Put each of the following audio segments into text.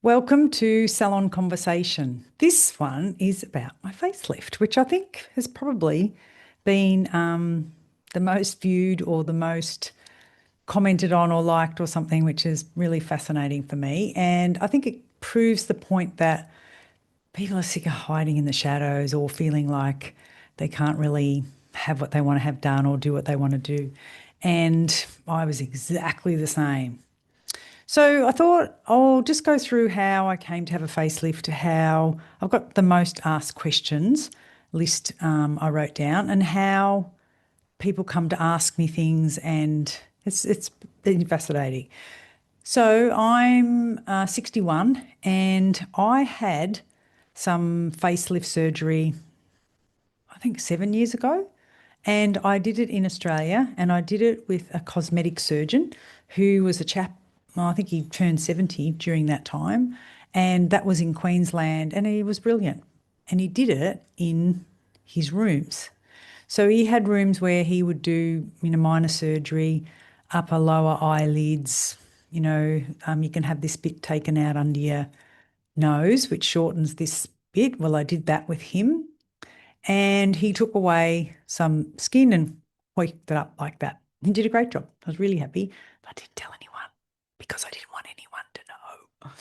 Welcome to Salon Conversation. This one is about my facelift, which I think has probably been the most viewed or the most commented on or liked or something, which is really fascinating for me. And I think it proves the point that people are sick of hiding in the shadows or feeling like they can't really have what they want to have done or do what they want to do. And I was exactly the same. So I thought I'll just go through how I came to have a facelift, how I've got the most asked questions list I wrote down, and how people come to ask me things, and it's been fascinating. So I'm 61, and I had some facelift surgery, I think 7 years ago. And I did it in Australia, and I did it with a cosmetic surgeon who was a chap, well, I think he turned 70 during that time. And that was in Queensland, and he was brilliant. And he did it in his rooms. So he had rooms where he would do, minor surgery, upper, lower eyelids. You can have this bit taken out under your nose, which shortens this bit. Well, I did that with him. And he took away some skin and hoiked it up like that. He did a great job. I was really happy, but I didn't tell anyone because I didn't want anyone to know.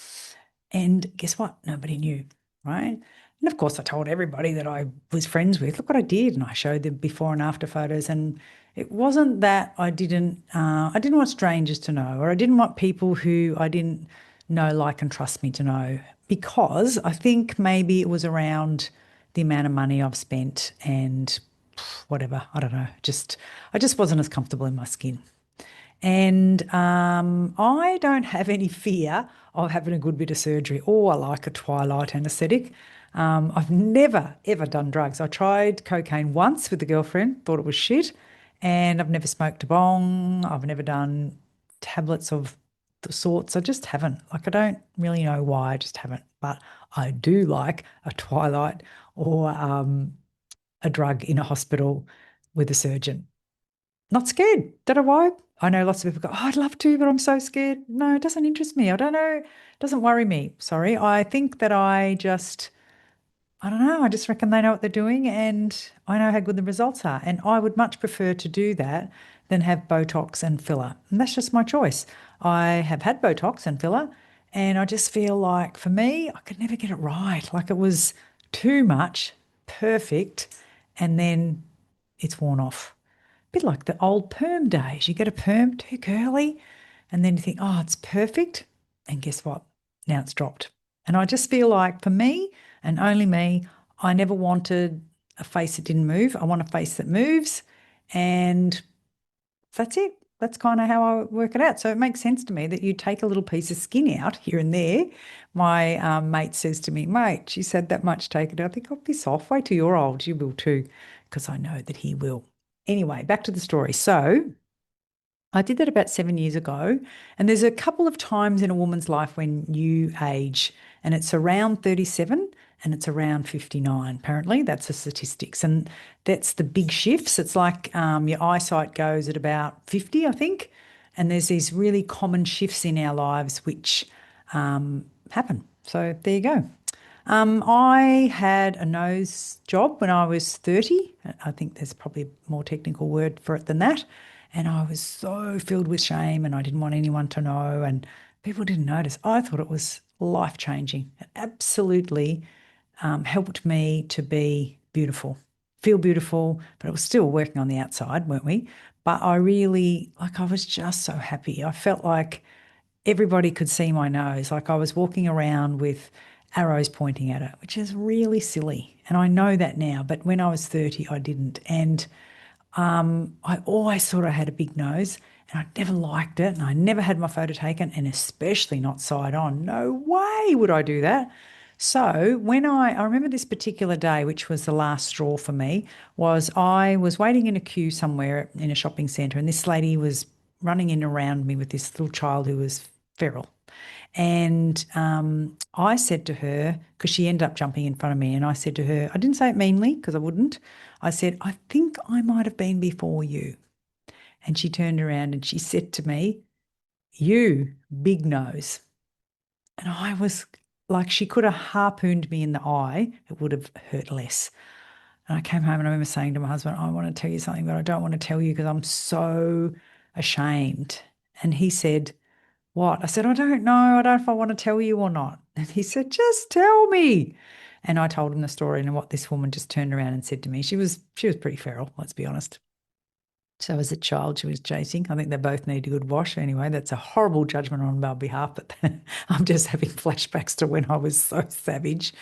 And guess what? Nobody knew, right? And of course, I told everybody that I was friends with, look what I did. And I showed them before and after photos. And it wasn't that I didn't want strangers to know, or I didn't want people who I didn't know, like, and trust me to know, because I think maybe it was around the amount of money I've spent and whatever, I don't know, I just wasn't as comfortable in my skin. And I don't have any fear of having a good bit of surgery. Oh, I like a twilight anesthetic. I've never, ever done drugs. I tried cocaine once with a girlfriend, thought it was shit. And I've never smoked a bong. I've never done tablets of the sorts. I just haven't. Like, I don't really know why. I just haven't. But I do like a twilight or a drug in a hospital with a surgeon. Not scared. Don't know why. I know lots of people go, oh, I'd love to, but I'm so scared. No, it doesn't interest me. I don't know. It doesn't worry me. Sorry. I think that I don't know. I just reckon they know what they're doing, and I know how good the results are. And I would much prefer to do that than have Botox and filler. And that's just my choice. I have had Botox and filler, and I just feel like for me, I could never get it right. Like, it was too much, perfect, and then it's worn off. Bit like the old perm days. You get a perm too curly, and then you think, oh, it's perfect. And guess what? Now it's dropped. And I just feel like for me and only me, I never wanted a face that didn't move. I want a face that moves. And that's it. That's kind of how I work it out. So it makes sense to me that you take a little piece of skin out here and there. My mate says to me, mate, she said that much, take it out. I think I'll piss off. Wait till you're old. You will too, because I know that he will. Anyway, back to the story. So I did that about 7 years ago. And there's a couple of times in a woman's life when you age, and it's around 37 and it's around 59. Apparently, that's the statistics. And that's the big shifts. It's like your eyesight goes at about 50, I think. And there's these really common shifts in our lives which happen. So there you go. I had a nose job when I was 30. I think there's probably a more technical word for it than that. And I was so filled with shame, and I didn't want anyone to know, and people didn't notice. I thought it was life changing. It absolutely helped me to be beautiful, feel beautiful, but it was still working on the outside, weren't we? But I really, like, I was just so happy. I felt like everybody could see my nose. Like, I was walking around with arrows pointing at it, which is really silly. And I know that now, but when I was 30, I didn't. And I always thought I had a big nose, and I never liked it. And I never had my photo taken, and especially not side on. No way would I do that. So when I remember this particular day, which was the last straw for me, was I was waiting in a queue somewhere in a shopping centre, and this lady was running in around me with this little child who was feral. And I said to her, because she ended up jumping in front of me, and I said to her, I didn't say it meanly because I wouldn't. I said, I think I might have been before you. And she turned around and she said to me, you big nose. And I was like, she could have harpooned me in the eye, it would have hurt less. And I came home and I remember saying to my husband, I want to tell you something, but I don't want to tell you because I'm so ashamed. And he said, what? I said, I don't know. I don't know if I want to tell you or not. And he said, just tell me. And I told him the story and what this woman just turned around and said to me. She was pretty feral, let's be honest. So as a child, she was chasing. I think they both need a good wash. Anyway, that's a horrible judgment on my behalf, but I'm just having flashbacks to when I was so savage.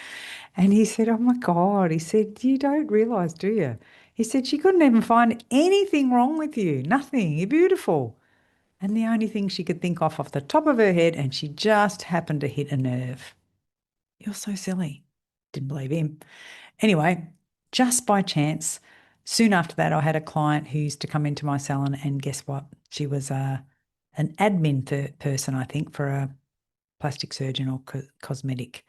And he said, oh my God, he said, you don't realise, do you? He said, she couldn't even find anything wrong with you. Nothing. You're beautiful. And the only thing she could think of off the top of her head, and she just happened to hit a nerve. You're so silly. Didn't believe him. Anyway, just by chance, soon after that, I had a client who used to come into my salon, and guess what? She was an admin person, I think, for a plastic surgeon or cosmetic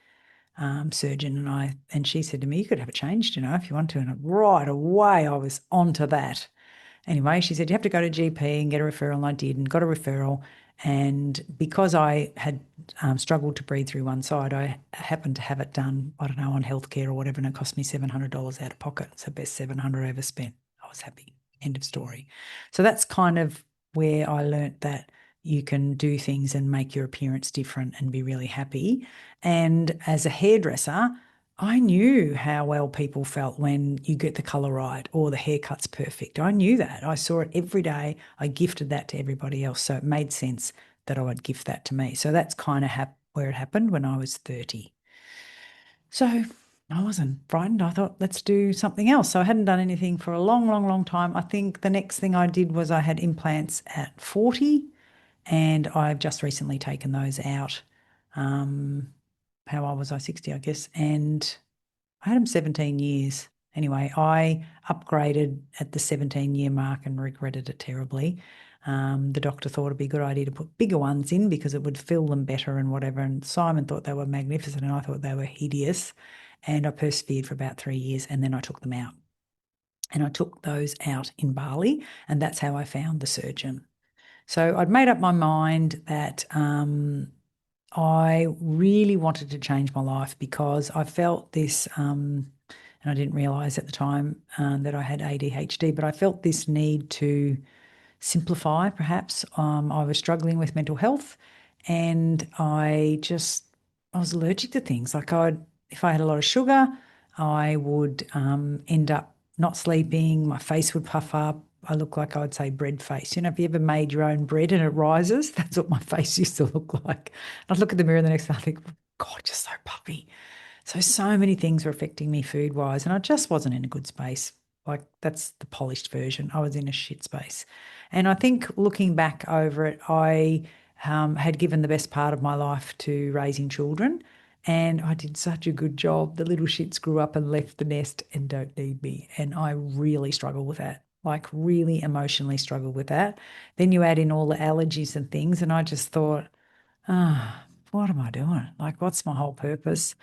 surgeon. And she said to me, "You could have it changed, if you want to." And right away, I was onto that. Anyway, she said, you have to go to GP and get a referral. And I did and got a referral. And because I had struggled to breathe through one side, I happened to have it done, I don't know, on healthcare or whatever, and it cost me $700 out of pocket. It's the best 700 I ever spent. I was happy. End of story. So that's kind of where I learnt that you can do things and make your appearance different and be really happy. And as a hairdresser, I knew how well people felt when you get the colour right or the haircut's perfect. I knew that. I saw it every day. I gifted that to everybody else. So it made sense that I would gift that to me. So that's kind of where it happened when I was 30. So I wasn't frightened. I thought, let's do something else. So I hadn't done anything for a long, long, long time. I think the next thing I did was I had implants at 40, and I've just recently taken those out. How old was I? 60, I guess. And I had them 17 years. Anyway, I upgraded at the 17-year mark and regretted it terribly. The doctor thought it'd be a good idea to put bigger ones in because it would fill them better and whatever. And Simon thought they were magnificent and I thought they were hideous. And I persevered for about 3 years and then I took them out. And I took those out in Bali, and that's how I found the surgeon. So I'd made up my mind that I really wanted to change my life because I felt this, and I didn't realize at the time that I had ADHD, but I felt this need to simplify, perhaps. I was struggling with mental health and I was allergic to things. Like if I had a lot of sugar, I would end up not sleeping. My face would puff up. I look like I would say bread face. Have you ever made your own bread and it rises? That's what my face used to look like. I'd look at the mirror the next day and I think, God, you're so puffy. So many things were affecting me food wise, and I just wasn't in a good space. Like, that's the polished version. I was in a shit space. And I think looking back over it, I had given the best part of my life to raising children. And I did such a good job. The little shits grew up and left the nest and don't need me. And I really struggle with that, like, really emotionally struggle with that. Then you add in all the allergies and things. And I just thought, what am I doing? Like, what's my whole purpose?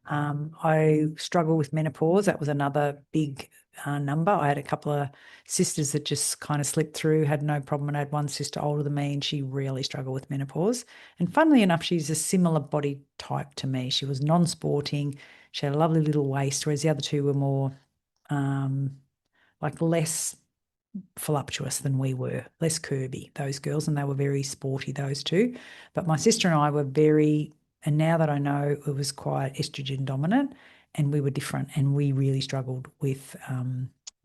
I struggle with menopause. That was another big number. I had a couple of sisters that just kind of slipped through, had no problem. And I had one sister older than me, and she really struggled with menopause. And funnily enough, she's a similar body type to me. She was non-sporting. She had a lovely little waist, whereas the other two were more like less voluptuous than we were, less curvy, those girls, and they were very sporty, those two. But my sister and I were very, and now that I know, it was quite estrogen dominant and we were different and we really struggled with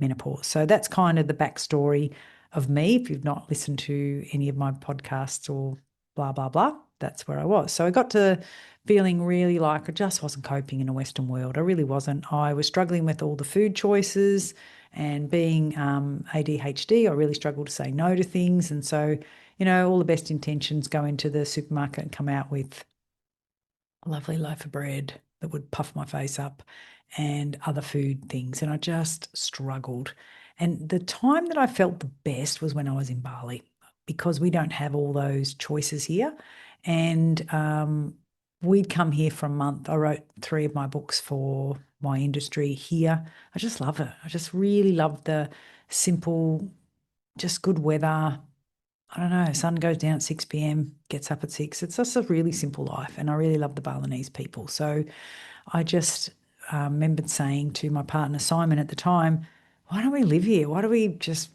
menopause. So that's kind of the backstory of me. If you've not listened to any of my podcasts or blah, blah, blah, that's where I was. So I got to feeling really like I just wasn't coping in a Western world. I really wasn't. I was struggling with all the food choices, and being ADHD, I really struggled to say no to things. And so, all the best intentions go into the supermarket and come out with a lovely loaf of bread that would puff my face up and other food things. And I just struggled. And the time that I felt the best was when I was in Bali, because we don't have all those choices here. And we'd come here for a month. I wrote 3 of my books for my industry here. I just love it. I just really love the simple, just good weather, I don't know, sun goes down at 6 p.m., gets up at 6. It's just a really simple life. And I really love the Balinese people. So I just remembered saying to my partner, Simon, at the time, why don't we live here? Why do we just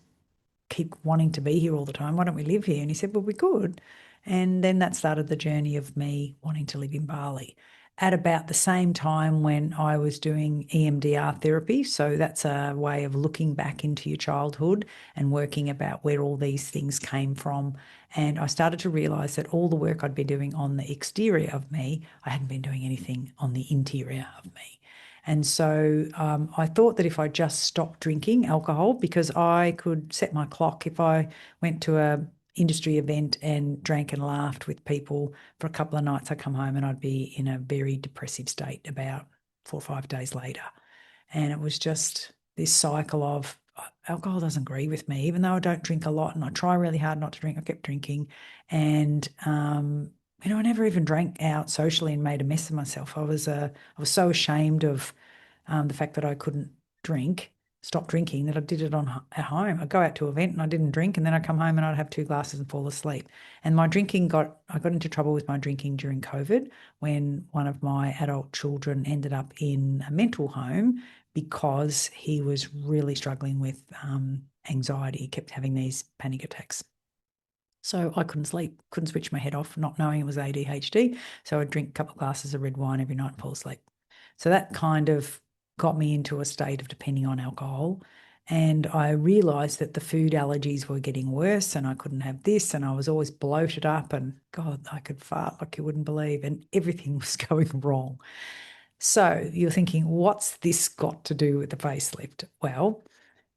keep wanting to be here all the time? Why don't we live here? And he said, well, we could. And then that started the journey of me wanting to live in Bali. At about the same time when I was doing EMDR therapy. So that's a way of looking back into your childhood and working about where all these things came from. And I started to realize that all the work I'd been doing on the exterior of me, I hadn't been doing anything on the interior of me. And so I thought that if I just stopped drinking alcohol, because I could set my clock if I went to a industry event and drank and laughed with people for a couple of nights, I'd come home and I'd be in a very depressive state about 4 or 5 days later. And it was just this cycle of alcohol doesn't agree with me, even though I don't drink a lot and I try really hard not to drink, I kept drinking. And I never even drank out socially and made a mess of myself. I was so ashamed of the fact that I couldn't stop drinking, that I did it at home. I'd go out to an event and I didn't drink, and then I'd come home and I'd have 2 glasses and fall asleep. And I got into trouble with my drinking during COVID when one of my adult children ended up in a mental home because he was really struggling with anxiety. He kept having these panic attacks. So I couldn't sleep, couldn't switch my head off, not knowing it was ADHD. So I'd drink a couple of glasses of red wine every night and fall asleep. So that kind of got me into a state of depending on alcohol. And I realized that the food allergies were getting worse and I couldn't have this. And I was always bloated up and God, I could fart like you wouldn't believe. And everything was going wrong. So you're thinking, what's this got to do with the facelift? Well,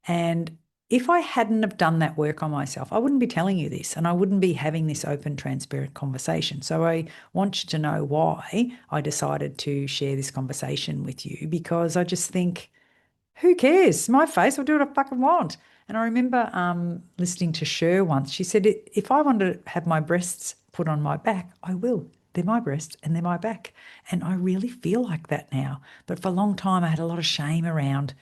and if I hadn't have done that work on myself, I wouldn't be telling you this and I wouldn't be having this open, transparent conversation. So I want you to know why I decided to share this conversation with you, because I just think, who cares? My face, I'll do what I fucking want. And I remember listening to Cher once. She said, if I want to have my breasts put on my back, I will. They're my breasts and they're my back. And I really feel like that now. But for a long time, I had a lot of shame around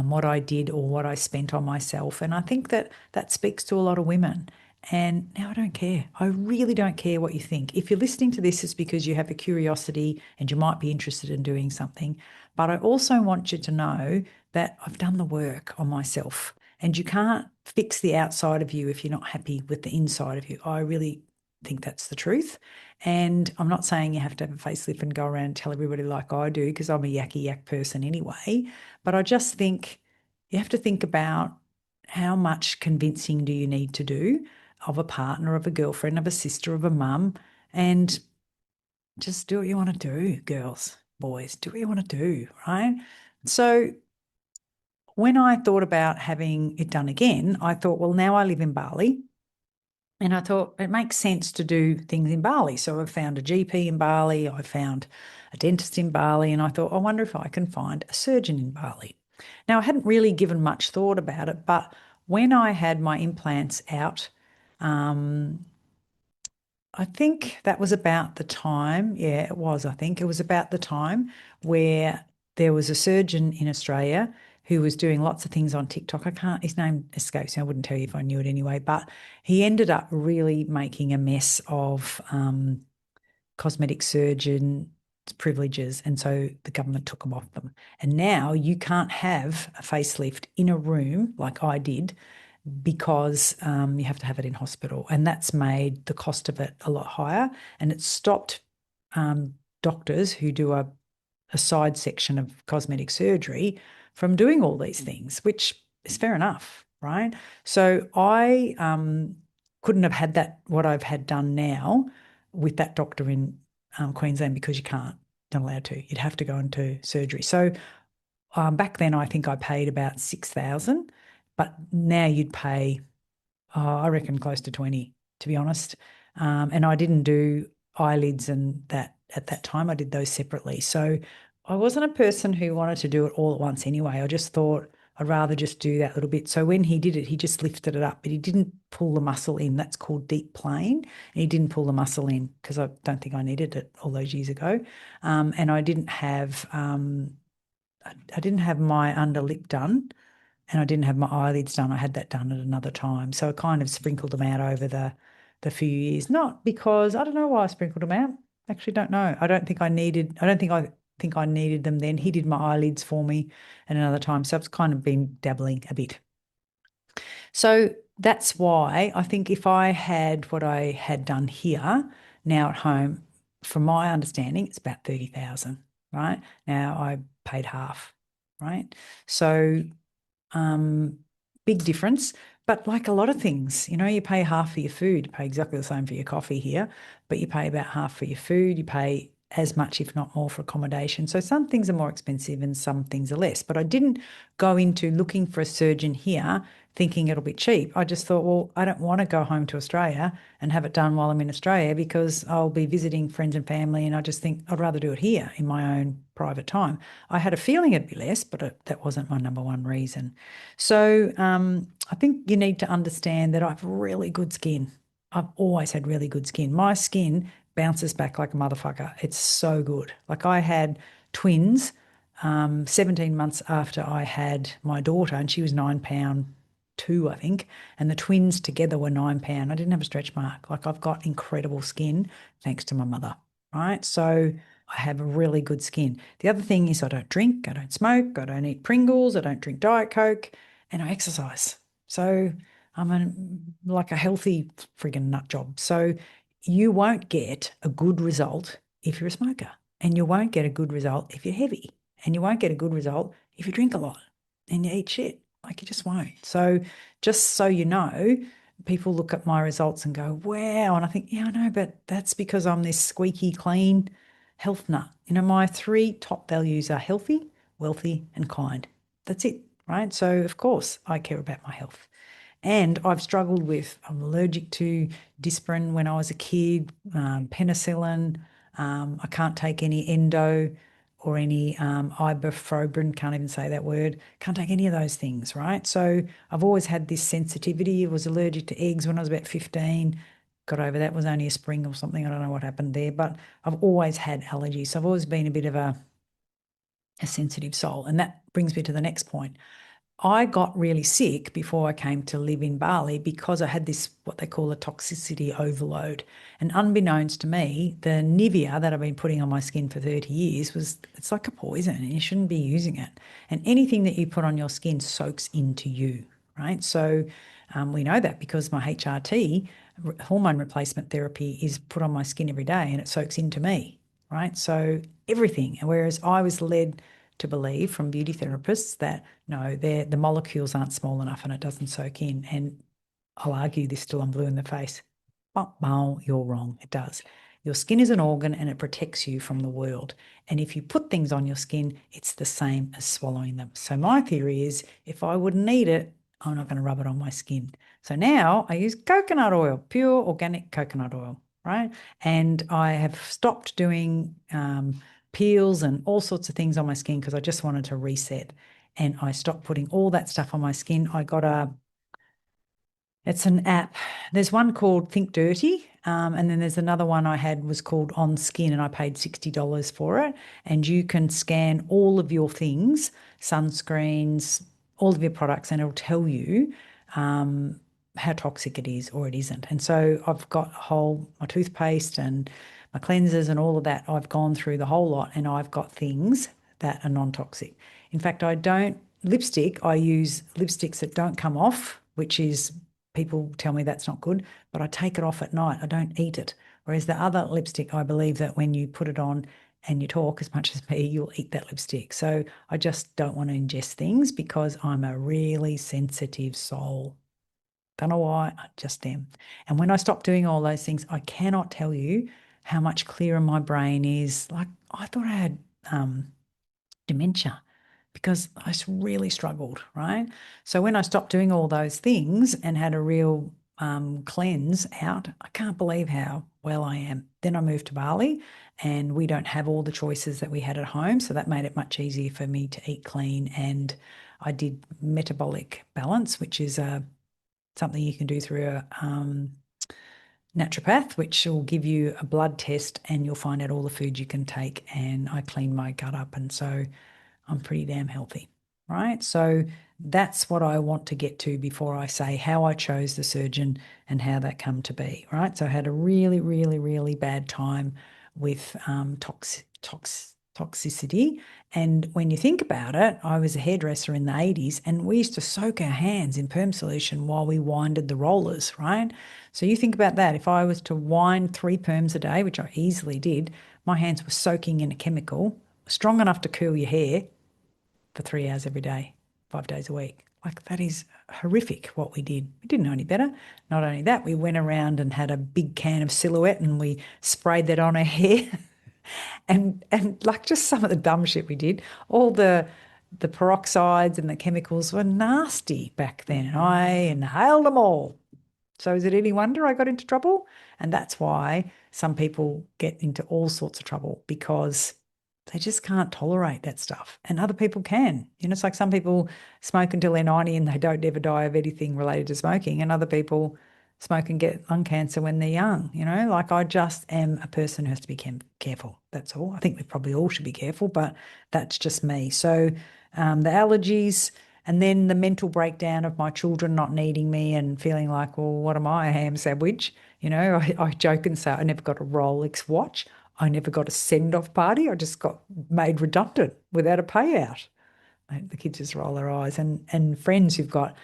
what I did or what I spent on myself. And I think that that speaks to a lot of women. And now I don't care. I really don't care what you think. If you're listening to this, it's because you have a curiosity and you might be interested in doing something. But I also want you to know that I've done the work on myself. And you can't fix the outside of you if you're not happy with the inside of you. I really think that's the truth. And I'm not saying you have to have a facelift and go around and tell everybody like I do, because I'm a yucky yak person anyway. But I just think you have to think about how much convincing do you need to do of a partner, of a girlfriend, of a sister, of a mum, and just do what you want to do, girls, boys, do what you want to do, right? So when I thought about having it done again, I thought, well, now I live in Bali. And I thought it makes sense to do things in Bali. So I found a GP in Bali, I found a dentist in Bali, and I thought, I wonder if I can find a surgeon in Bali. Now, I hadn't really given much thought about it, but when I had my implants out, um, I think that was about the time, yeah, it was, I think it was about the time where there was a surgeon in Australia who was doing lots of things on TikTok. His name escapes me. I wouldn't tell you if I knew it anyway, but he ended up really making a mess of cosmetic surgeon privileges. And so the government took them off them. And now you can't have a facelift in a room like I did because you have to have it in hospital. And that's made the cost of it a lot higher. And it stopped doctors who do a side section of cosmetic surgery from doing all these things, which is fair enough, right? So I couldn't have had that, what I've had done now with that doctor in Queensland, because you can't, not allowed to. You'd have to go into surgery. So back then, I think I paid about 6,000, but now you'd pay, I reckon, close to 20, to be honest. And I didn't do eyelids and that at that time. I did those separately. So I wasn't a person who wanted to do it all at once anyway. I just thought I'd rather just do that little bit. So when he did it, he just lifted it up, but he didn't pull the muscle in. That's called deep plane. And he didn't pull the muscle in because I don't think I needed it all those years ago. And I didn't have my under lip done and I didn't have my eyelids done. I had that done at another time. So I kind of sprinkled them out over the few years. Not because I don't know why I sprinkled them out. Actually, don't know. I think I needed them then. He did my eyelids for me at another time. So I've kind of been dabbling a bit. So that's why I think if I had what I had done here now at home, from my understanding, it's about 30,000, right? Now I paid half, right? So um, big difference. But like a lot of things, you pay half for your food. You pay exactly the same for your coffee here, but you pay about half for your food. You pay as much, if not more, for accommodation. So some things are more expensive and some things are less. But I didn't go into looking for a surgeon here thinking it'll be cheap. I just thought, well, I don't want to go home to Australia and have it done while I'm in Australia because I'll be visiting friends and family. And I just think I'd rather do it here in my own private time. I had a feeling it'd be less, but that wasn't my number one reason. So I think you need to understand that I have really good skin. I've always had really good skin. My skin bounces back like a motherfucker. It's so good. Like I had twins 17 months after I had my daughter, and she was £9 two, I think, and the twins together were £9. I didn't have a stretch mark. Like I've got incredible skin thanks to my mother, right? So I have really good skin. The other thing is I don't drink, I don't smoke, I don't eat Pringles, I don't drink Diet Coke, and I exercise. So like a healthy friggin' nut job. So you won't get a good result if you're a smoker, and you won't get a good result if you're heavy, and you won't get a good result if you drink a lot and you eat shit. Like you just won't. So just so you know, people look at my results and go, wow. And I think, yeah, I know, but that's because I'm this squeaky clean health nut. My three top values are healthy, wealthy, and kind. That's it, right? So, of course, I care about my health. And I'm allergic to Disprin when I was a kid, penicillin. I can't take any endo or any ibuprofen, can't even say that word, can't take any of those things, right? So I've always had this sensitivity. I was allergic to eggs when I was about 15. Got over that, it was only a spring or something. I don't know what happened there, but I've always had allergies. So I've always been a bit of a sensitive soul. And that brings me to the next point. I got really sick before I came to live in Bali because I had this, what they call a toxicity overload. And unbeknownst to me, the Nivea that I've been putting on my skin for 30 years it's like a poison and you shouldn't be using it. And anything that you put on your skin soaks into you, right? So we know that because my HRT, hormone replacement therapy, is put on my skin every day and it soaks into me, right? So everything. Whereas I was led to believe from beauty therapists that no, the molecules aren't small enough and it doesn't soak in. And I'll argue this till I'm blue in the face. But you're wrong. It does. Your skin is an organ and it protects you from the world. And if you put things on your skin, it's the same as swallowing them. So my theory is if I wouldn't need it, I'm not going to rub it on my skin. So now I use coconut oil, pure organic coconut oil, right? And I have stopped doing peels and all sorts of things on my skin because I just wanted to reset. And I stopped putting all that stuff on my skin. It's an app. There's one called Think Dirty, and then there's another one I had was called On Skin, and I paid $60 for it. And you can scan all of your things, sunscreens, all of your products, and it'll tell you how toxic it is or it isn't. And so I've got my toothpaste and my cleansers and all of that. I've gone through the whole lot, and I've got things that are non-toxic. In fact, I use lipsticks that don't come off, which is people tell me that's not good, but I take it off at night. I don't eat it. Whereas the other lipstick, I believe that when you put it on and you talk as much as me, you'll eat that lipstick. So I just don't want to ingest things because I'm a really sensitive soul. Don't know why, I just am. And when I stop doing all those things, I cannot tell you how much clearer my brain is. Like I thought I had dementia because I really struggled, right? So when I stopped doing all those things and had a real cleanse out, I can't believe how well I am. Then I moved to Bali and we don't have all the choices that we had at home. So that made it much easier for me to eat clean. And I did metabolic balance, which is something you can do through a naturopath, which will give you a blood test and you'll find out all the food you can take. And I cleaned my gut up. And so I'm pretty damn healthy, right? So That's what I want to get to before I say how I chose the surgeon and how that come to be, right? So I had a really, really, really bad time with toxicity. And when you think about it, I was a hairdresser in the 80s and we used to soak our hands in perm solution while we winded the rollers, right? So you think about that. If I was to wind 3 perms a day, which I easily did, my hands were soaking in a chemical strong enough to curl your hair for 3 hours every day, 5 days a week. Like, that is horrific what we did. We didn't know any better. Not only that, we went around and had a big can of Silhouette and we sprayed that on our hair. and like, just some of the dumb shit we did. All the peroxides and the chemicals were nasty back then. And I inhaled them all. So is it any wonder I got into trouble? And that's why some people get into all sorts of trouble, because they just can't tolerate that stuff. And other people can. It's like some people smoke until they're 90 and they don't ever die of anything related to smoking. And other people smoke and get lung cancer when they're young. Like, I just am a person who has to be careful. That's all. I think we probably all should be careful, but that's just me. So the allergies, and then the mental breakdown of my children not needing me and feeling like, well, what am I, a ham sandwich? I joke and say I never got a Rolex watch. I never got a send-off party. I just got made redundant without a payout. The kids just roll their eyes. And friends who've got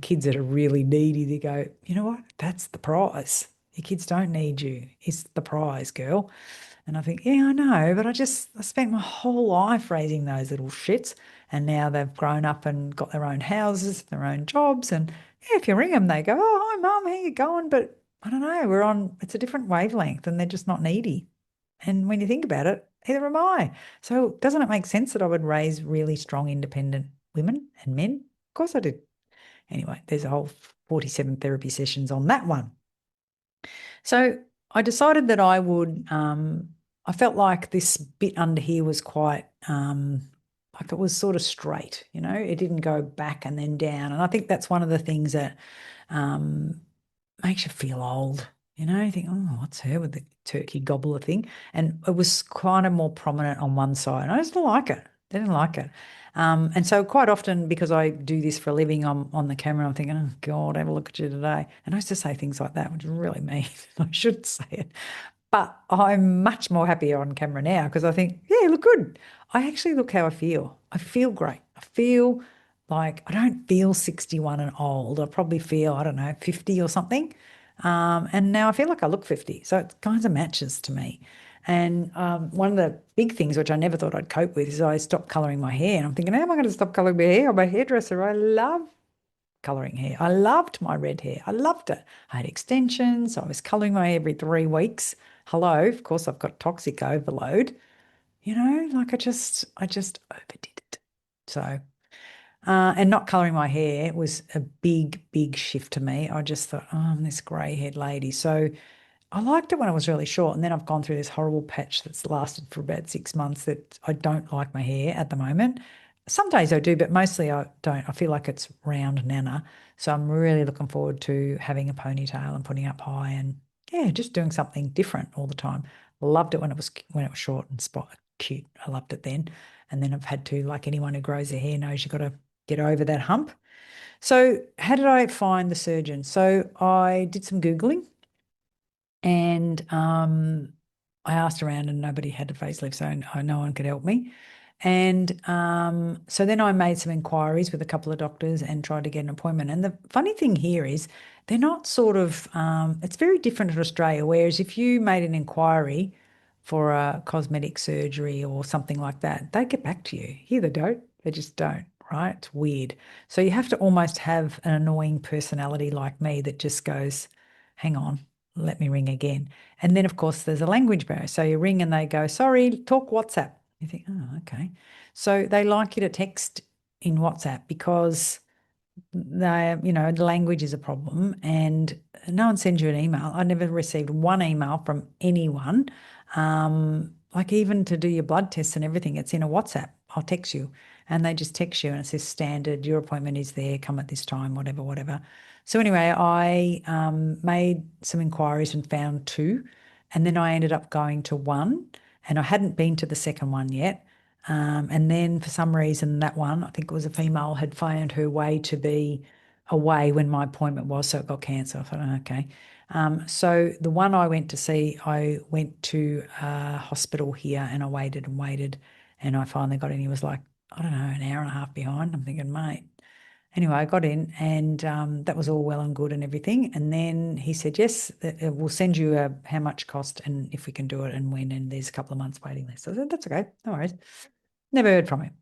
kids that are really needy, they go, you know what? That's the prize. Your kids don't need you. It's the prize, girl. And I think, yeah, I know, but I spent my whole life raising those little shits. And now they've grown up and got their own houses, their own jobs. And yeah, if you ring them, they go, oh, hi, Mum, how you going? But I don't know, it's a different wavelength and they're just not needy. And when you think about it, neither am I. So doesn't it make sense that I would raise really strong, independent women and men? Of course I did. Anyway, there's a whole 47 therapy sessions on that one. So I decided that I felt like this bit under here was quite, like, it was sort of straight, it didn't go back and then down. And I think that's one of the things that makes you feel old. You think, oh, what's her with the turkey gobbler thing? And it was kind of more prominent on one side. And I just didn't like it. Didn't like it. And so quite often, because I do this for a living, I'm on the camera, I'm thinking, oh, God, have a look at you today. And I used to say things like that, which is really mean. I shouldn't say it. But I'm much more happier on camera now because I think, yeah, look good. I actually look how I feel. I feel great. I feel like I don't feel 61 and old. I probably feel, I don't know, 50 or something. And now I feel like I look 50. So it kind of matches to me. And one of the big things which I never thought I'd cope with is I stopped colouring my hair. And I'm thinking, how am I going to stop colouring my hair? I'm a hairdresser. I love colouring hair. I loved my red hair. I loved it. I had extensions. I was colouring my hair every 3 weeks. Hello, of course I've got toxic overload. Like, I just overdid it. So, and not colouring my hair was a big, big shift to me. I just thought, oh, I'm this grey-haired lady. So I liked it when it was really short. And then I've gone through this horrible patch that's lasted for about 6 months that I don't like my hair at the moment. Some days I do, but mostly I don't. I feel like it's round nana. So I'm really looking forward to having a ponytail and putting up high and, yeah, just doing something different all the time. Loved it when it was short and cute. I loved it then. And then I've had to, like anyone who grows their hair knows, you've got to get over that hump. So how did I find the surgeon? So I did some Googling and I asked around and nobody had a facelift, so no one could help me. And so then I made some inquiries with a couple of doctors and tried to get an appointment. And the funny thing here is they're not sort of, it's very different in Australia, whereas if you made an inquiry for a cosmetic surgery or something like that, they get back to you. Here they don't. They just don't, right? It's weird. So you have to almost have an annoying personality like me that just goes, hang on, let me ring again. And then, of course, there's a language barrier. So you ring and they go, sorry, talk WhatsApp. You think, oh, okay. So they like you to text in WhatsApp because the language is a problem and no one sends you an email. I never received one email from anyone. Like, even to do your blood tests and everything, it's in a WhatsApp. I'll text you and they just text you and it says standard, your appointment is there, come at this time, whatever, whatever. So anyway, I made some inquiries and found two, and then I ended up going to one, and I hadn't been to the second one yet. And then for some reason, that one, I think it was a female, had found her way to be away when my appointment was, so it got cancelled. I thought, "Oh, okay." So the one I went to see, I went to a hospital here and I waited and waited, and I finally got in. He was like, I don't know, an hour and a half behind. I'm thinking, mate. Anyway, I got in and that was all well and good and everything. And then he said, yes, we'll send you how much cost and if we can do it and when. And there's a couple of months waiting list. So I said, that's okay. No worries. Never heard from him.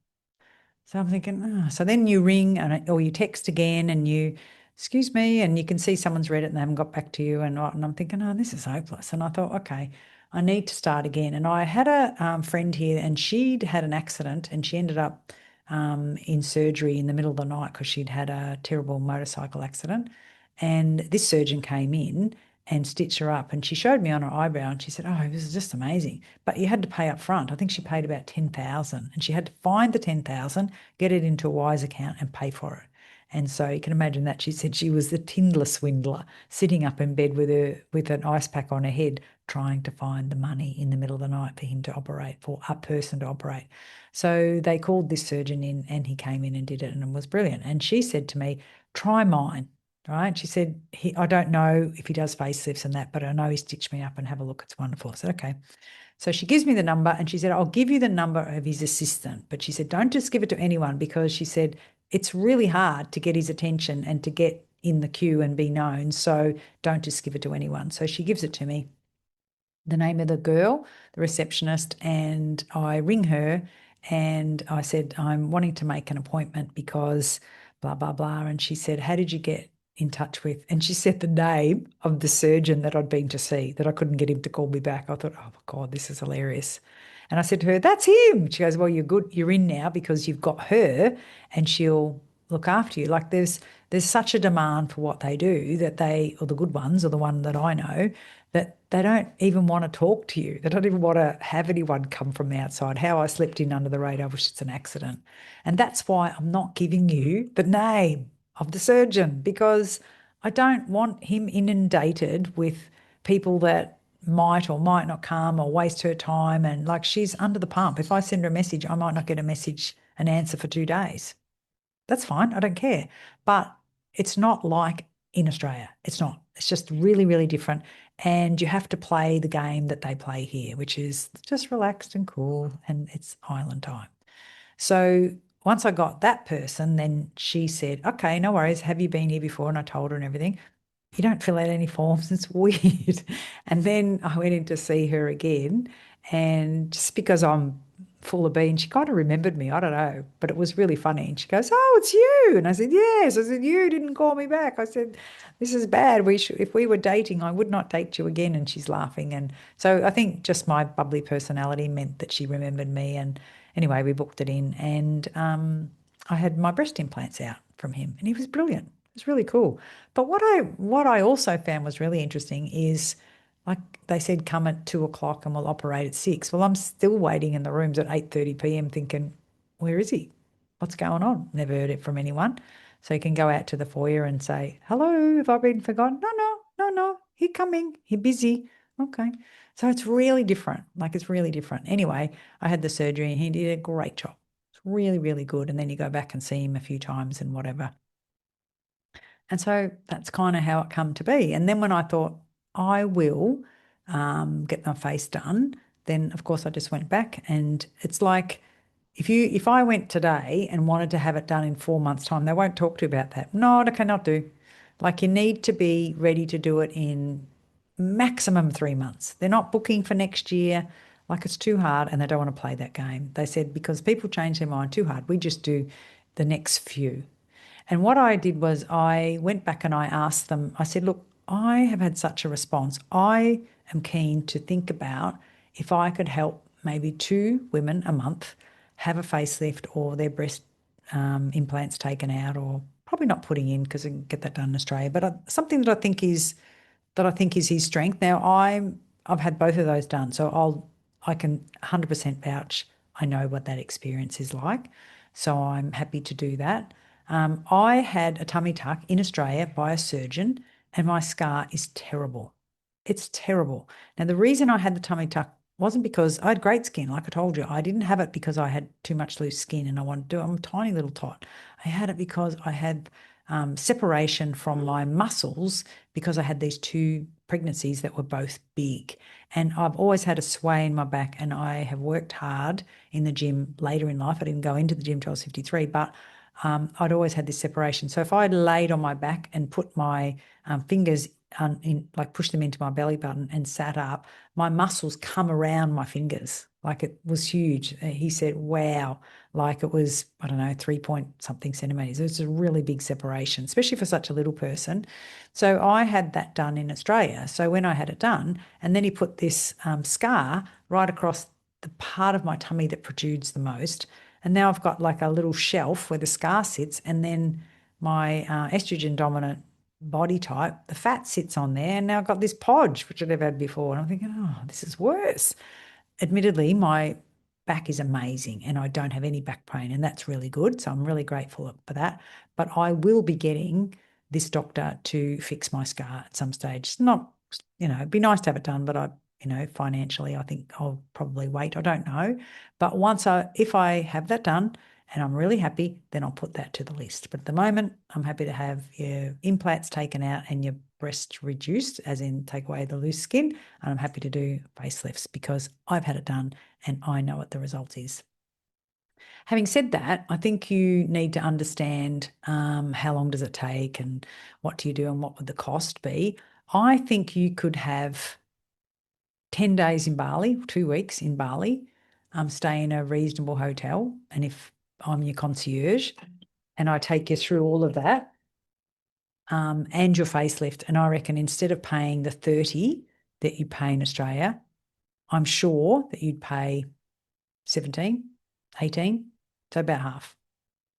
So I'm thinking, oh. So then you ring or you text again and you, excuse me, and you can see someone's read it and they haven't got back to you. And I'm thinking, oh, this is hopeless. And I thought, okay, I need to start again. And I had a friend here and she'd had an accident and she ended up in surgery in the middle of the night because she'd had a terrible motorcycle accident. And this surgeon came in and stitched her up. And she showed me on her eyebrow and she said, oh, this is just amazing. But you had to pay up front. I think she paid about 10,000 and she had to find the 10,000, get it into a Wise account and pay for it. And so you can imagine that she said she was the Tinder swindler sitting up in bed with an ice pack on her head, trying to find the money in the middle of the night for him to operate, for a person to operate. So they called this surgeon in and he came in and did it and it was brilliant. And she said to me, try mine. Right. She said, I don't know if he does facelifts and that, but I know he stitched me up and have a look. It's wonderful. I said, okay. So she gives me the number and she said, I'll give you the number of his assistant. But she said, don't just give it to anyone because she said, it's really hard to get his attention and to get in the queue and be known. So don't just give it to anyone. So she gives it to me, the name of the girl, the receptionist, and I ring her and I said, I'm wanting to make an appointment because blah, blah, blah. And she said, how did you get in touch with? And she said the name of the surgeon that I'd been to see, that I couldn't get him to call me back. I thought, oh my God, this is hilarious. And I said to her, that's him. She goes, well, you're good. You're in now because you've got her and she'll look after you. Like there's such a demand for what they do that they, or the good ones, or the one that I know, that they don't even want to talk to you. They don't even want to have anyone come from the outside. How I slipped in under the radar, which it's an accident. And that's why I'm not giving you the name of the surgeon because I don't want him inundated with people that might or might not come or waste her time. And like she's under the pump. If I send her a message, I might not get a message, an answer for 2 days. That's fine. I don't care. But it's not like in Australia. It's not. It's just really, really different. And you have to play the game that they play here, which is just relaxed and cool and it's island time. So once I got that person, then she said, okay, no worries. Have you been here before? And I told her and everything. You don't fill out any forms. It's weird. And then I went in to see her again. And just because I'm full of beans, she kind of remembered me. I don't know. But it was really funny. And she goes, oh, it's you. And I said, yes. I said, you didn't call me back. I said, this is bad. If we were dating, I would not date you again. And she's laughing. And so I think just my bubbly personality meant that she remembered me. And anyway, we booked it in. And I had my breast implants out from him. And he was brilliant. It was really cool. But what I also found was really interesting is like they said, come at 2 o'clock and we'll operate at 6. Well, I'm still waiting in the rooms at 8:30 p.m. thinking, where is he? What's going on? Never heard it from anyone. So you can go out to the foyer and say, hello, have I been forgotten? No, no, no, no. He coming. He busy. Okay. So it's really different. Like it's really different. Anyway, I had the surgery and he did a great job. It's really, really good. And then you go back and see him a few times and whatever. And so that's kind of how it come to be. And then when I thought I will get my face done, then of course I just went back. And it's like if I went today and wanted to have it done in 4 months' time, they won't talk to you about that. No, I cannot do. Like you need to be ready to do it in maximum 3 months. They're not booking for next year. Like it's too hard and they don't want to play that game. They said because people change their mind too hard, we just do the next few. And what I did was I went back and I asked them, I said, look, I have had such a response. I am keen to think about if I could help maybe 2 women a month have a facelift or their breast implants taken out, or probably not putting in because I can get that done in Australia, but something that I think is his strength. Now I've had both of those done, so I can 100% vouch. I know what that experience is like, so I'm happy to do that. I had a tummy tuck in Australia by a surgeon, and my scar is terrible. It's terrible. Now the reason I had the tummy tuck wasn't because I had great skin. Like I told you, I didn't have it because I had too much loose skin and I wanted to. I'm a tiny little tot. I had it because I had separation from my muscles because I had these two pregnancies that were both big. And I've always had a sway in my back, and I have worked hard in the gym later in life. I didn't go into the gym till I was 53, but I'd always had this separation. So if I had laid on my back and put my fingers like push them into my belly button and sat up, my muscles come around my fingers. Like it was huge. He said, wow, like it was, I don't know, 3 point something centimeters. It was a really big separation, especially for such a little person. So I had that done in Australia. So when I had it done, and then he put this scar right across the part of my tummy that protrudes the most. And now I've got like a little shelf where the scar sits, and then my estrogen dominant body type, the fat sits on there, and now I've got this podge, which I've never had before. And I'm thinking, oh, this is worse. Admittedly, my back is amazing and I don't have any back pain, and that's really good. So I'm really grateful for that. But I will be getting this doctor to fix my scar at some stage. It's not, it'd be nice to have it done, but financially, I think I'll probably wait. I don't know. But if I have that done and I'm really happy, then I'll put that to the list. But at the moment, I'm happy to have your implants taken out and your breasts reduced, as in take away the loose skin. And I'm happy to do facelifts because I've had it done and I know what the result is. Having said that, I think you need to understand how long does it take and what do you do and what would the cost be. I think you could have 10 days in Bali, 2 weeks in Bali, stay in a reasonable hotel. And if I'm your concierge and I take you through all of that and your facelift, and I reckon instead of paying the 30 that you pay in Australia, I'm sure that you'd pay 17, 18, so about half,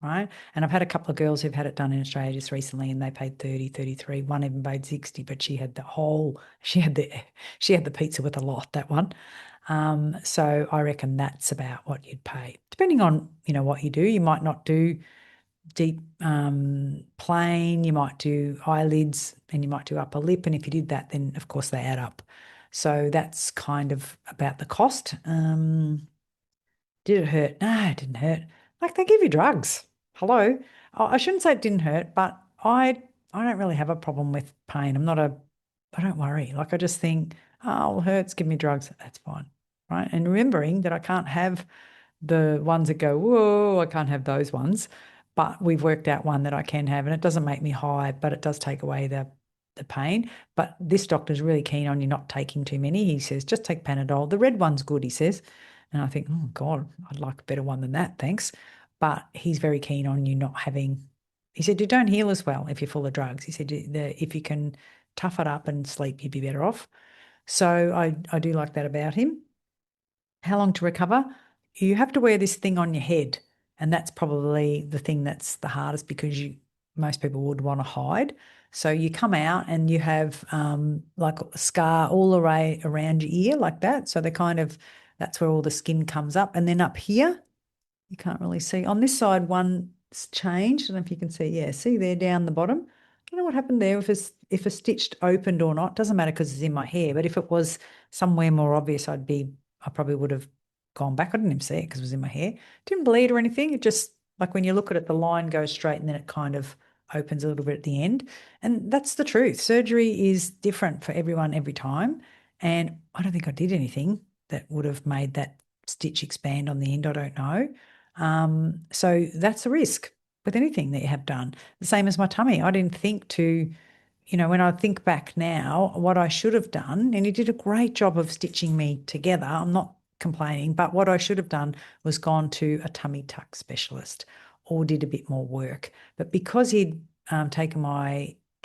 right? And I've had a couple of girls who've had it done in Australia just recently, and they paid 30, 33. One even paid 60, but she had the pizza with a lot, that one. So I reckon that's about what you'd pay. Depending on, what you do, you might not do deep plane, you might do eyelids, and you might do upper lip. And if you did that, then of course they add up. So that's kind of about the cost. Did it hurt? No, it didn't hurt. Like they give you drugs. Hello. I shouldn't say it didn't hurt, but I don't really have a problem with pain. I don't worry. Like I just think, oh, it hurts, give me drugs. That's fine. Right. And remembering that I can't have the ones that go, whoa, I can't have those ones. But we've worked out one that I can have, and it doesn't make me high, but it does take away the pain. But this doctor's really keen on you not taking too many. He says, just take Panadol. The red one's good, he says. And I think, oh God, I'd like a better one than that, thanks. But he's very keen on you not having, he said, you don't heal as well if you're full of drugs. He said, if you can tough it up and sleep, you'd be better off. So I do like that about him. How long to recover? You have to wear this thing on your head. And that's probably the thing that's the hardest because most people would want to hide. So you come out and you have like a scar all around your ear like that. So that's where all the skin comes up. And then up here, you can't really see. On this side, one's changed. I don't know if you can see. Yeah, see there down the bottom. I don't know what happened there, if a stitch opened or not. Doesn't matter because it's in my hair. But if it was somewhere more obvious, I probably would have gone back. I didn't even see it because it was in my hair. Didn't bleed or anything. It just, like when you look at it, the line goes straight and then it kind of opens a little bit at the end. And that's the truth. Surgery is different for everyone every time. And I don't think I did anything that would have made that stitch expand on the end. I don't know. So that's a risk with anything that you have done. The same as my tummy. I didn't think to, when I think back now, what I should have done, and he did a great job of stitching me together. I'm not complaining, but what I should have done was gone to a tummy tuck specialist or did a bit more work. But because he'd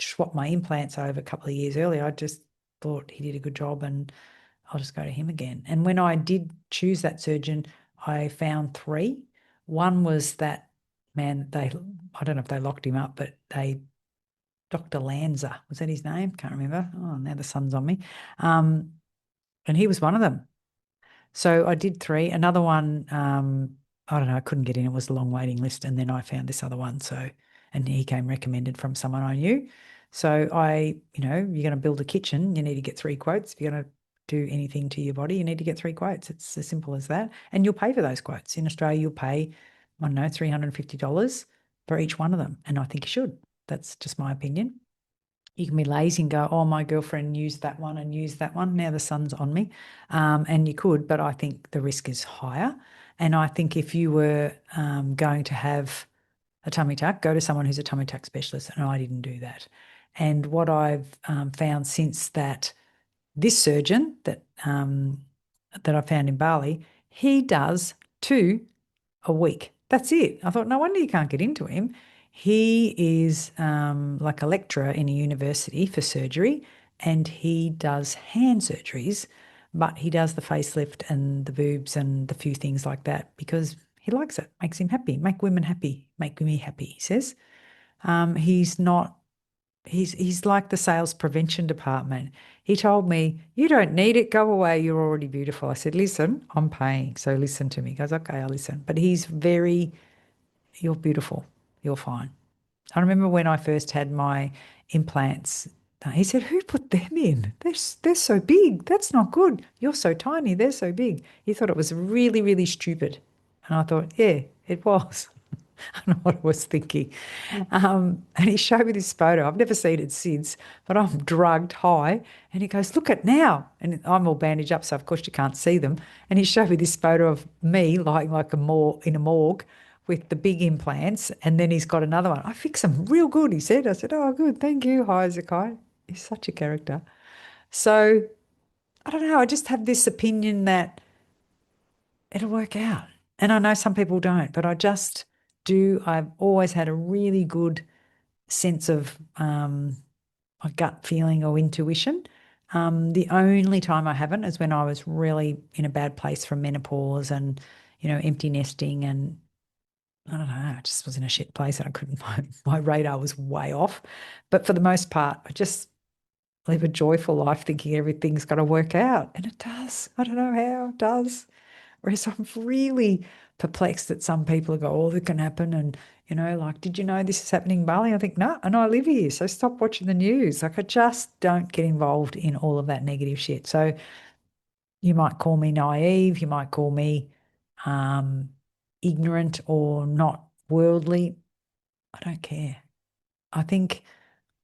swapped my implants over a couple of years earlier, I just thought he did a good job and I'll just go to him again. And when I did choose that surgeon, I found three. One was that man, I don't know if they locked him up, but Dr. Lanza, was that his name? Can't remember. Oh, now the sun's on me. And he was one of them. So I did three. Another one, I don't know, I couldn't get in. It was a long waiting list. And then I found this other one. And he came recommended from someone I knew. So you're going to build a kitchen, you need to get 3 quotes. If you're going to do anything to your body, you need to get 3 quotes. It's as simple as that. And you'll pay for those quotes. In Australia, you'll pay, I don't know, $350 for each one of them. And I think you should. That's just my opinion. You can be lazy and go, oh, my girlfriend used that one and used that one. Now the sun's on me. And you could, but I think the risk is higher. And I think if you were going to have a tummy tuck, go to someone who's a tummy tuck specialist. And I didn't do that. And what I've found since that, this surgeon that I found in Bali, he does 2 a week. That's it. I thought, no wonder you can't get into him. He is like a lecturer in a university for surgery, and he does hand surgeries, but he does the facelift and the boobs and the few things like that because he likes it. Makes him happy. Make women happy. Make me happy, he says. He's not he's like the sales prevention department. He told me, you don't need it, go away, you're already beautiful. I said, listen, I'm paying, so listen to me. He goes, okay, I'll listen. But he's very, you're beautiful, you're fine. I remember when I first had my implants, he said, who put them in? They're so big. That's not good. You're so tiny. They're so big. He thought it was really, really stupid. And I thought, yeah, it was. I don't know what I was thinking. And he showed me this photo. I've never seen it since, but I'm drugged high. And he goes, look at now. And I'm all bandaged up, so of course you can't see them. And he showed me this photo of me lying like in a morgue with the big implants. And then he's got another one. I fix them real good, he said. I said, oh, good. Thank you. Hi, Zakai. He's such a character. So I don't know. I just have this opinion that it'll work out. And I know some people don't, but I just do. I've always had a really good sense of a gut feeling or intuition. The only time I haven't is when I was really in a bad place from menopause and, empty nesting, and I don't know, I just was in a shit place and I couldn't, my radar was way off. But for the most part, I just live a joyful life thinking everything's going to work out. And it does. I don't know how it does. Whereas I'm really perplexed that some people go, oh, that can happen. And, like, did you know this is happening in Bali? I think, no, and I live here. So stop watching the news. Like, I just don't get involved in all of that negative shit. So you might call me naive. You might call me ignorant or not worldly. I don't care. I think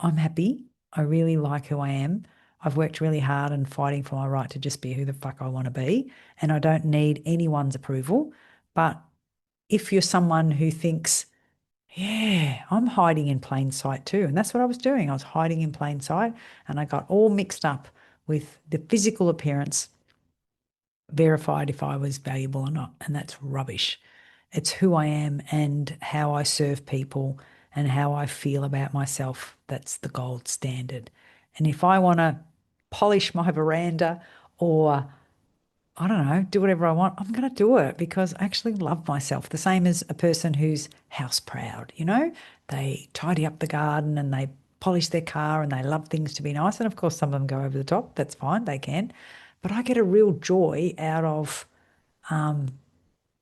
I'm happy. I really like who I am. I've worked really hard and fighting for my right to just be who the fuck I want to be. And I don't need anyone's approval. But if you're someone who thinks, yeah, I'm hiding in plain sight too. And that's what I was doing. I was hiding in plain sight and I got all mixed up with the physical appearance, verified if I was valuable or not. And that's rubbish. It's who I am and how I serve people and how I feel about myself. That's the gold standard. And if I want to polish my veranda or, I don't know, do whatever I want, I'm going to do it because I actually love myself. The same as a person who's house proud, they tidy up the garden and they polish their car and they love things to be nice. And of course, some of them go over the top. That's fine. They can. But I get a real joy out of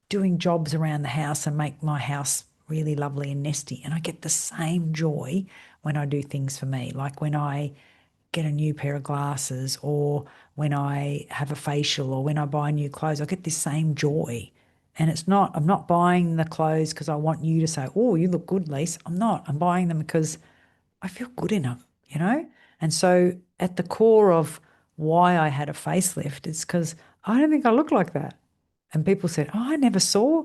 doing jobs around the house and make my house really lovely and nesty. And I get the same joy when I do things for me, like when I get a new pair of glasses or when I have a facial or when I buy new clothes. I get this same joy. And I'm not buying the clothes because I want you to say, oh, you look good, Lise. I'm not. I'm buying them because I feel good in them. And so at the core of why I had a facelift is because I don't think I look like that. And people said, oh, I never saw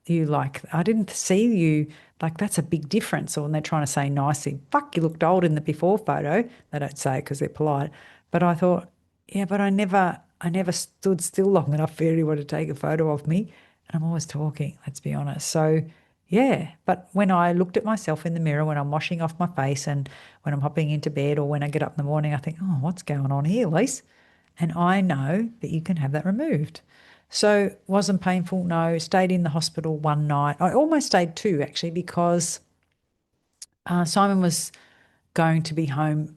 you I didn't see you, like that's a big difference. Or when they're trying to say nicely, fuck, you looked old in the before photo. They don't say it because they're polite. But I thought, yeah, but I never stood still long enough for anyone to take a photo of me. And I'm always talking, let's be honest. So yeah, but when I looked at myself in the mirror, when I'm washing off my face and when I'm hopping into bed or when I get up in the morning, I think, oh, what's going on here, Lise? And I know that you can have that removed. So wasn't painful, no. Stayed in the hospital one night. I almost stayed 2 actually because Simon was going to be home.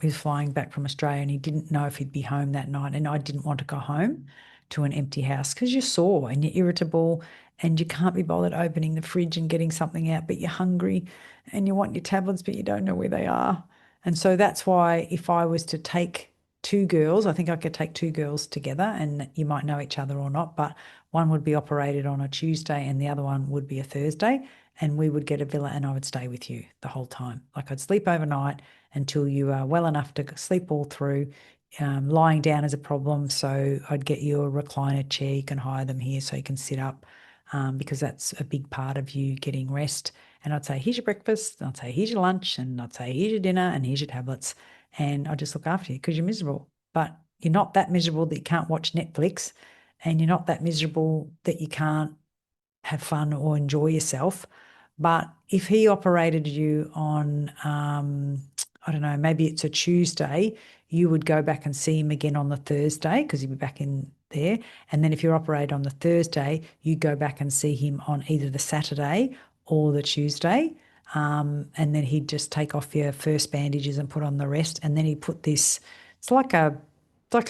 He was flying back from Australia and he didn't know if he'd be home that night. And I didn't want to go home to an empty house because you're sore and you're irritable and you can't be bothered opening the fridge and getting something out, but you're hungry and you want your tablets, but you don't know where they are. And so that's why if I was to take two girls. I think I could take two girls together, and you might know each other or not, but one would be operated on a Tuesday and the other one would be a Thursday. And we would get a villa and I would stay with you the whole time. Like I'd sleep overnight until you are well enough to sleep all through. Lying down is a problem. So I'd get you a recliner chair. You can hire them here so you can sit up, because that's a big part of you getting rest. And I'd say, here's your breakfast. And I'd say, here's your lunch. And I'd say, here's your dinner and here's your tablets. And I just look after you because you're miserable. But you're not that miserable that you can't watch Netflix, and you're not that miserable that you can't have fun or enjoy yourself. But if he operated you on, I don't know, maybe it's a Tuesday, you would go back and see him again on the Thursday because he'd be back in there. And then if you're operated on the Thursday, you go back and see him on either the Saturday or the Tuesday. And then he'd just take off your first bandages and put on the rest. And then he'd put this, it's like a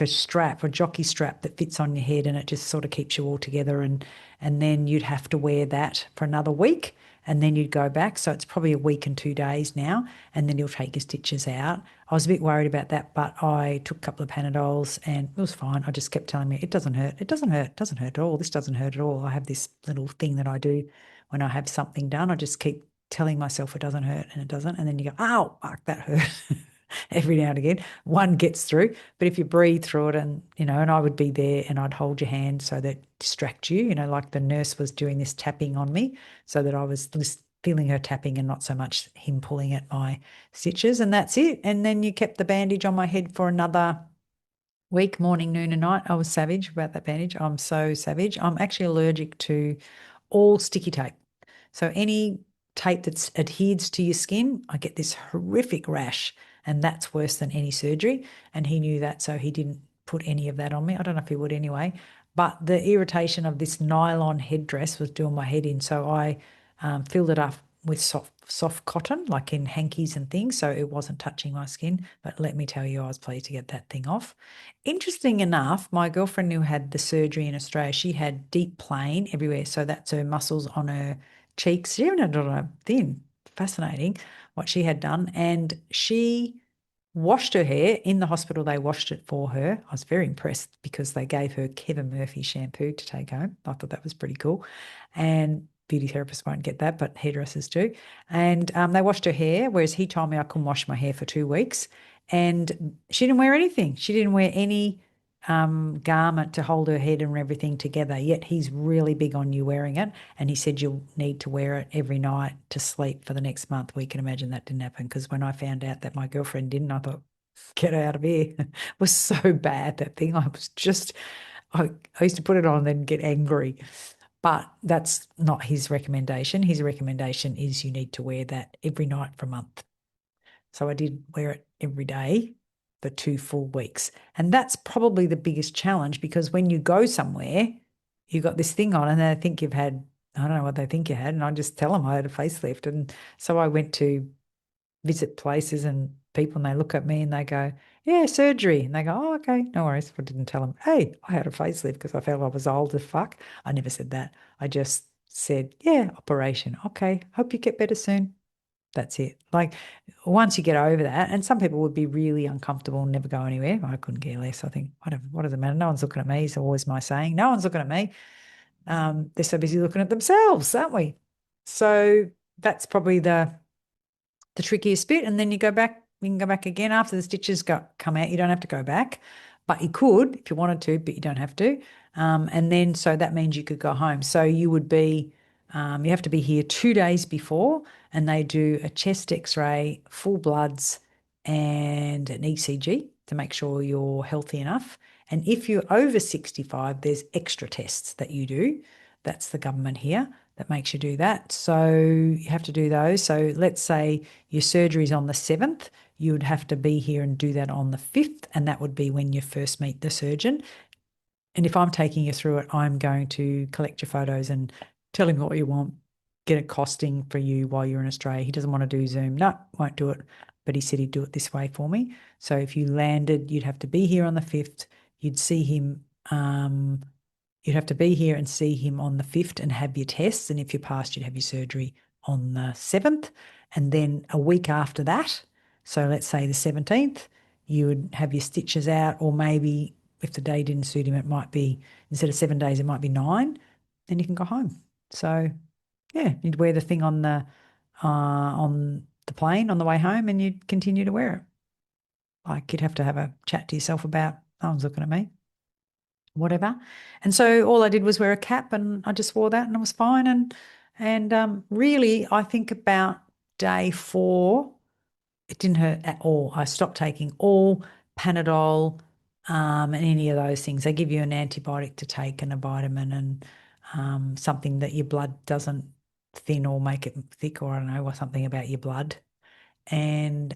strap, a jockey strap that fits on your head, and it just sort of keeps you all together. And then you'd have to wear that for another week, and then you'd go back. So it's probably a week and 2 days now, and then you'll take your stitches out. I was a bit worried about that, but I took a couple of Panadols and it was fine. I just kept telling me, it doesn't hurt. It doesn't hurt. It doesn't hurt at all. This doesn't hurt at all. I have this little thing that I do when I have something done. I just keep telling myself it doesn't hurt, and it doesn't. And then you go, oh, fuck, that hurt. Every now and again, one gets through. But if you breathe through it, and I would be there and I'd hold your hand so that distract you, like the nurse was doing this tapping on me so that I was just feeling her tapping and not so much him pulling at my stitches. And that's it. And then you kept the bandage on my head for another week, morning, noon, and night. I was savage about that bandage. I'm so savage. I'm actually allergic to all sticky tape. So any tape that adheres to your skin, I get this horrific rash, and that's worse than any surgery. And he knew that, so he didn't put any of that on me. I don't know if he would anyway. But the irritation of this nylon headdress was doing my head in, so I filled it up with soft cotton, like in hankies and things, so it wasn't touching my skin. But let me tell you, I was pleased to get that thing off. Interesting enough, my girlfriend who had the surgery in Australia, she had deep plain everywhere, so that's her muscles on her cheeks. She even had it on her thin. Fascinating what she had done. And she washed her hair in the hospital. They washed it for her. I was very impressed because they gave her Kevin Murphy shampoo to take home. I thought that was pretty cool. And beauty therapists won't get that, but hairdressers do. And they washed her hair, whereas he told me I couldn't wash my hair for 2 weeks. And she didn't wear anything. She didn't wear any garment to hold her head and everything together, yet he's really big on you wearing it. And he said you'll need to wear it every night to sleep for the next month. We can imagine that didn't happen, because when I found out that my girlfriend didn't, I thought, get out of here. It was so bad, that thing. I used to put it on and then get angry. But that's not his recommendation. His recommendation is you need to wear that every night for a month. So I did wear it every day for 2 full weeks. And that's probably the biggest challenge, because when you go somewhere, you got this thing on and they think you've had, I don't know what they think you had. And I just tell them I had a facelift. And so I went to visit places and people, and they look at me and they go, yeah, surgery. And they go, oh, okay, no worries. I didn't tell them, hey, I had a facelift, because I felt I was old as fuck. I never said that. I just said, yeah, operation. Okay, hope you get better soon. That's it. Like, once you get over that, and some people would be really uncomfortable and never go anywhere. I couldn't care less. I think, what does it matter? No one's looking at me. It's always my saying. No one's looking at me. They're so busy looking at themselves, aren't we? So that's probably the trickiest bit. And then you can go back again after the stitches come out. You don't have to go back, but you could if you wanted to, but you don't have to. And then, so that means you could go home. So you have to be here 2 days before, and they do a chest x-ray, full bloods, and an ECG to make sure you're healthy enough. And if you're over 65, there's extra tests that you do. That's the government here that makes you do that. So you have to do those. So let's say your surgery is on the 7th, you would have to be here and do that on the 5th, and that would be when you first meet the surgeon. And if I'm taking you through it, I'm going to collect your photos and tell him what you want, get a costing for you while you're in Australia. He doesn't want to do Zoom. No, won't do it. But he said he'd do it this way for me. So if you landed, you'd have to be here on the 5th. You'd see him. You'd have to be here and see him on the 5th and have your tests. And if you passed, you'd have your surgery on the 7th. And then a week after that, so let's say the 17th, you would have your stitches out, or maybe if the day didn't suit him, it might be, instead of 7 days, it might be 9, then you can go home. So yeah, you'd wear the thing on the plane on the way home, and you'd continue to wear it. Like, you'd have to have a chat to yourself about, no one's looking at me, whatever. And so all I did was wear a cap, and I just wore that, and I was fine. And really, I think about day 4, it didn't hurt at all. I stopped taking all Panadol, and any of those things. They give you an antibiotic to take and a vitamin, and something that your blood doesn't thin or make it thick, or I don't know, or something about your blood. And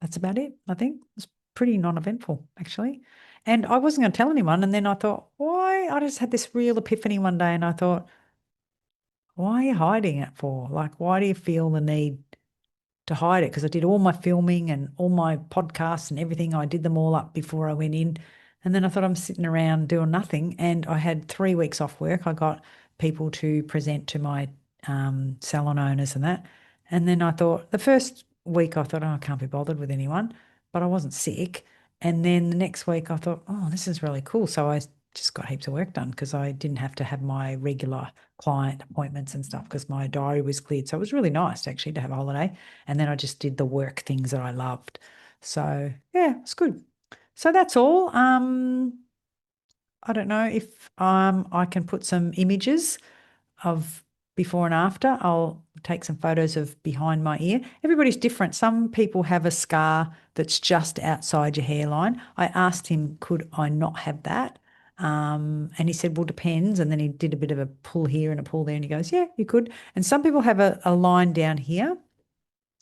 that's about it, I think. It's pretty non-eventful, actually. And I wasn't going to tell anyone. And then I thought, why? I just had this real epiphany one day, and I thought, why are you hiding it for? Like, why do you feel the need to hide it? Because I did all my filming and all my podcasts and everything. I did them all up before I went in. And then I thought, I'm sitting around doing nothing. And I had 3 weeks off work. I got people to present to my salon owners and that. And then I thought, the first week I thought, oh, I can't be bothered with anyone, but I wasn't sick. And then the next week I thought, oh, this is really cool. So I just got heaps of work done, because I didn't have to have my regular client appointments and stuff, because my diary was cleared. So it was really nice actually to have a holiday. And then I just did the work things that I loved. So yeah, it's good. So that's all. I don't know if I can put some images of before and after. I'll take some photos of behind my ear. Everybody's different. Some people have a scar that's just outside your hairline. I asked him, could I not have that? And he said, well, depends. And then he did a bit of a pull here and a pull there, and he goes, yeah, you could. And some people have a line down here,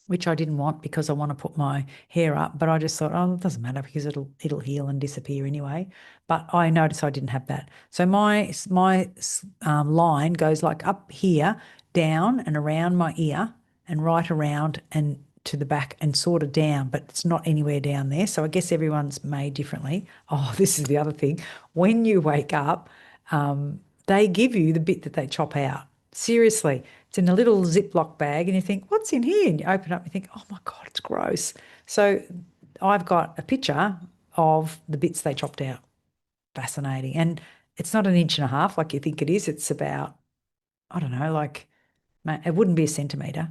which I didn't want, because I want to put my hair up. But I just thought, oh, it doesn't matter, because it'll heal and disappear anyway. But I noticed I didn't have that. So my line goes like up here, down and around my ear, and right around and to the back, and sort of down, but it's not anywhere down there. So I guess everyone's made differently. Oh, this is the other thing. When you wake up, they give you the bit that they chop out. Seriously, it's in a little Ziploc bag, and you think, what's in here? And you open it up and you think, oh my God, it's gross. So I've got a picture of the bits they chopped out. Fascinating. And it's not 1.5 inches like you think it is. It's about, I don't know, like, it wouldn't be a centimetre.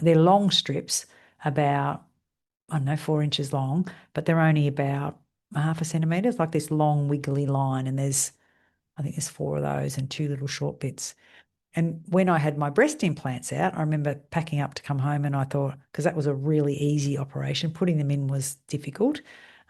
They're long strips, about, I don't know, 4 inches long, but they're only about 0.5 centimetre, like this long wiggly line. And I think there's 4 of those and 2 little short bits. And when I had my breast implants out, I remember packing up to come home, and I thought, because that was a really easy operation, putting them in was difficult,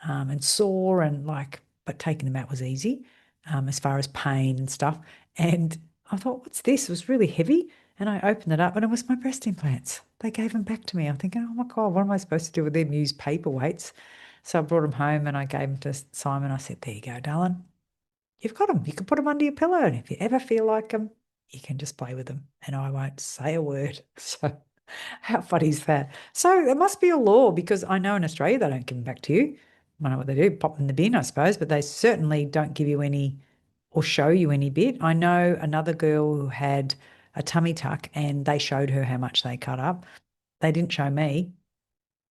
and sore, and like, but taking them out was easy, as far as pain and stuff. And I thought, what's this? It was really heavy. And I opened it up, and it was my breast implants. They gave them back to me. I'm thinking, oh my God, what am I supposed to do with them? Use paperweights. So I brought them home, and I gave them to Simon. I said, there you go, darling. You've got them. You can put them under your pillow. And if you ever feel like them, you can just play with them, and I won't say a word. So how funny is that? So there must be a law, because I know in Australia they don't give them back to you. I don't know what they do, pop them in the bin, I suppose, but they certainly don't give you any or show you any bit. I know another girl who had a tummy tuck, and they showed her how much they cut up. They didn't show me.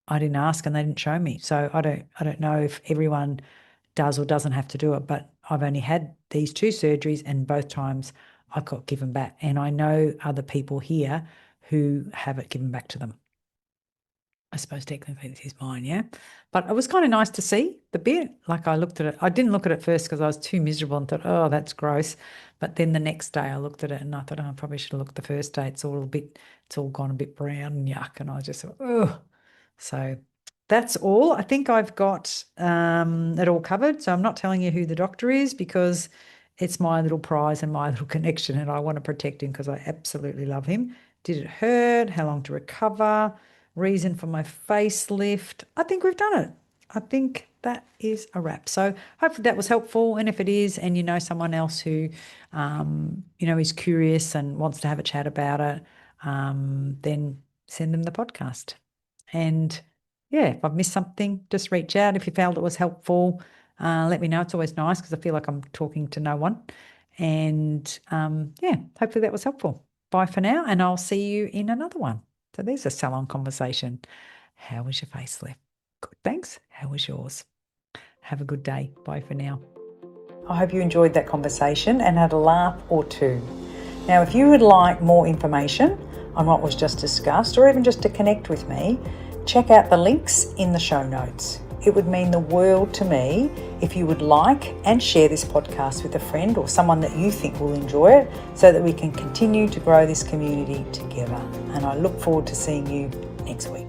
I didn't ask, and they didn't show me. So I don't know if everyone does or doesn't have to do it, but I've only had these 2 surgeries, and both times I got given back. And I know other people here who have it given back to them. I suppose technically this is mine, yeah. But it was kind of nice to see the bit. Like, I looked at it. I didn't look at it first because I was too miserable and thought, oh, that's gross. But then the next day I looked at it, and I thought, oh, I probably should have looked the first day. It's all gone a bit brown and yuck. And I just thought, oh. So that's all. I think I've got it all covered. So I'm not telling you who the doctor is, because it's my little prize and my little connection, and I want to protect him because I absolutely love him. Did it hurt? How long to recover? Reason for my facelift. I think we've done it. I think that is a wrap. So hopefully that was helpful. And if it is, and you know someone else who, is curious and wants to have a chat about it, then send them the podcast. And yeah, if I've missed something, just reach out. If you felt it was helpful, let me know. It's always nice, because I feel like I'm talking to no one. And yeah, hopefully that was helpful. Bye for now, and I'll see you in another one. So there's a salon conversation. How was your facelift? Good, thanks. How was yours? Have a good day. Bye for now. I hope you enjoyed that conversation and had a laugh or two. Now, if you would like more information on what was just discussed, or even just to connect with me, check out the links in the show notes. It would mean the world to me if you would like and share this podcast with a friend or someone that you think will enjoy it, so that we can continue to grow this community together. And I look forward to seeing you next week.